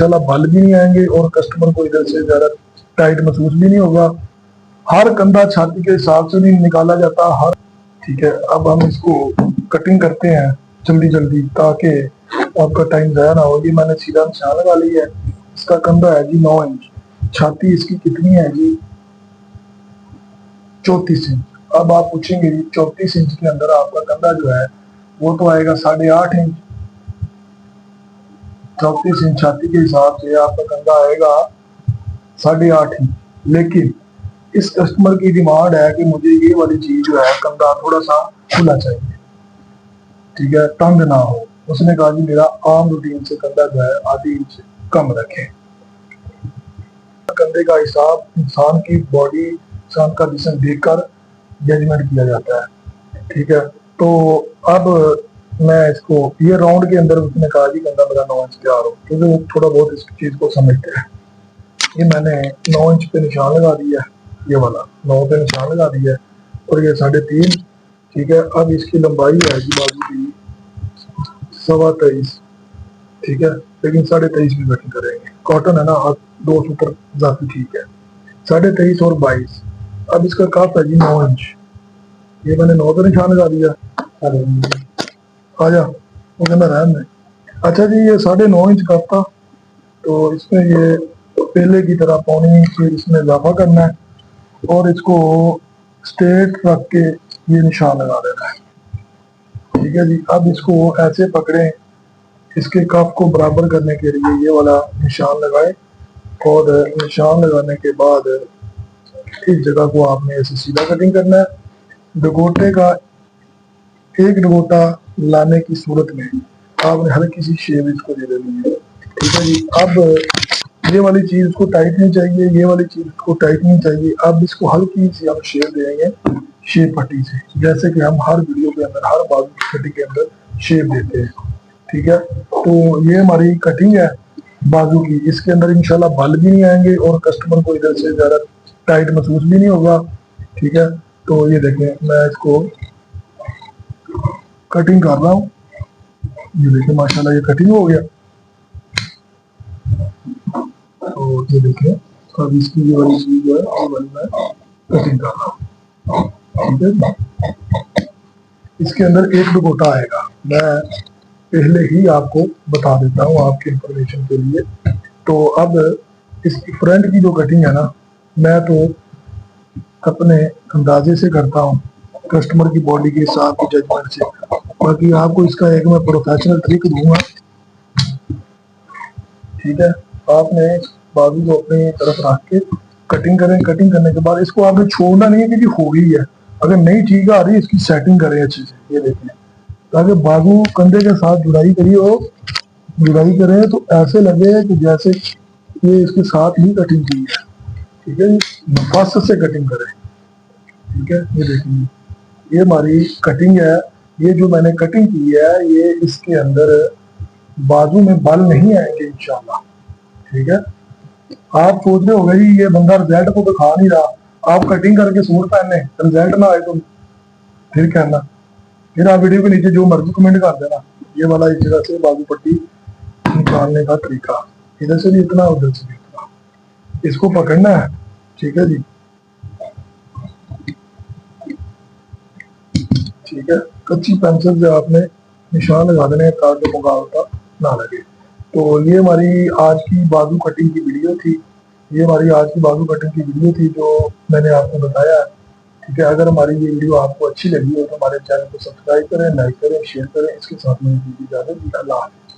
इंशाल्लाह बल भी नहीं आएंगे और कस्टमर को इधर से ज्यादा टाइट महसूस भी नहीं होगा। हर कंधा छाती के हिसाब से नहीं निकाला जाता हर। ठीक है, अब हम इसको कटिंग करते हैं जल्दी जल्दी ताकि आपका टाइम ज़ाया ना हो। ये मैंने सीधा निशान लगा ली है। इसका कंधा है जी 9 इंच, छाती इसकी कितनी है जी 34 इंच। अब आप पूछेंगे जी 34 इंच के अंदर आपका कंधा जो है वो तो आएगा 8.5 इंच। 34 इंच छाती के हिसाब से आपका कंधा आएगा 8.5 इंच। लेकिन इस कस्टमर की डिमांड है कि मुझे ये वाली चीज जो है कंधा थोड़ा सा खुला चाहिए, ठीक है, तंग ना हो। उसने कहा जी मेरा आम रूटीन से कंधा जो है आधी इंच कम रखें। कंधे का हिसाब इंसान की बॉडी, इंसान का जिस्म देखकर जजमेंट किया जाता है, ठीक है। तो अब मैं इसको ये राउंड के अंदर उसने कहा जी कंधा मेरा 9 इंच तैयार हो, क्योंकि वो थोड़ा बहुत इस चीज को समझते हैं। ये मैंने 9 इंच पे निशान लगा दिया, ये वाला 9 पे निशान लगा दिया और ये 3.5, ठीक है। अब इसकी लंबाई है जी बाजू की 23.25, ठीक है, लेकिन 23.5 भी कटिंग करेंगे, कॉटन है ना, हाथ 2 ऊपर जाती, ठीक है। 23.5 और 22। अब इसका काफ है जी 9 इंच, ये मैंने 9 पे निशान लगा दिया। आजा वो कहना रहन में। अच्छा जी ये 9.5 इंच काफ था, तो इसमें ये पहले की तरह 1.25 इंच इसमें इजाफा करना है और इसको स्ट्रेट रख के ये निशान लगा देना है, ठीक है जी। अब इसको ऐसे पकड़े, इसके कफ को बराबर करने के लिए ये वाला निशान लगाए और निशान लगाने के बाद इस जगह को आपने ऐसे सीधा कटिंग करना है। डगोटे का एक डगोटा लाने की सूरत में आपने हल्की सी शेप इसको दे देनी है, ठीक है जी। अब ये वाली चीज को टाइट नहीं चाहिए, ये वाली चीज को टाइट नहीं चाहिए। अब इसको हल्की सी हम शेप देंगे, शेप पट्टी से, जैसे कि हम हर वीडियो के अंदर हर बाजू की कटिंग के अंदर शेप देते हैं, ठीक है। तो ये हमारी कटिंग है बाजू की, इसके अंदर इंशाल्लाह बल भी नहीं आएंगे और कस्टमर को इधर से ज्यादा टाइट महसूस भी नहीं होगा, ठीक है। तो ये देखें मैं इसको कटिंग कर रहा हूँ, ये देखें माशाल्लाह ये कटिंग हो गया। तो ये देखें अब इसकी ये वाली चीज जो है ये वाली मैं कटिंग कर रहा हूँ, ठीक है। इसके अंदर एक डगोटा आएगा, मैं पहले ही आपको बता देता हूँ आपके इंफॉर्मेशन के लिए। तो अब इसकी फ्रंट की जो कटिंग है ना, मैं तो अपने अंदाजे से करता हूँ, कस्टमर की बॉडी के हिसाब की जजमेंट से। बाकी आपको इसका एक मैं प्रोफेशनल ट्रिक दूंगा, ठीक है। आपने बाजू को अपनी तरफ रख के कटिंग करें, कटिंग करने के बाद इसको आपने छोड़ना नहीं है कि हो गई है, अगर नहीं ठीक आ रही इसकी सेटिंग करें अच्छे से, ये देखें, ताकि बाजू कंधे के साथ जुड़ाई करिए और जुड़ाई करें तो ऐसे लगे कि जैसे ये इसके साथ ही कटिंग की है, ठीक है। फर्स्ट से कटिंग करें, ठीक है। ये देखिए ये हमारी कटिंग है, ये जो मैंने कटिंग की है ये इसके अंदर बाजू में बल नहीं आएंगे इंशाल्लाह, ठीक है। आप सोच रहे होंगे जी ये बंदा रिजल्ट को तो खा नहीं रहा, आप कटिंग करके सूट पहने रिजल्ट ना आए तो फिर कहना, फिर आप वीडियो के नीचे जो मर्जी कमेंट कर देना। ये वाला इस जगह से बाजू पट्टी निकालने का तरीका, इधर से भी इतना उधर से भी इतना, इसको पकड़ना है, ठीक है जी, ठीक है। कच्ची पेंसिल से आपने निशान लगा देने ताकि मुकाबला ना लगे। तो ये हमारी आज की बाजू कटिंग की वीडियो थी, ये हमारी आज की बाजू कटिंग की वीडियो थी जो मैंने आपको बताया, ठीक है। अगर हमारी ये वीडियो आपको अच्छी लगी हो तो हमारे चैनल को सब्सक्राइब करें, लाइक करें, शेयर करें। इसके साथ में इजाजत दी, अल्लाह हाफ़िज़।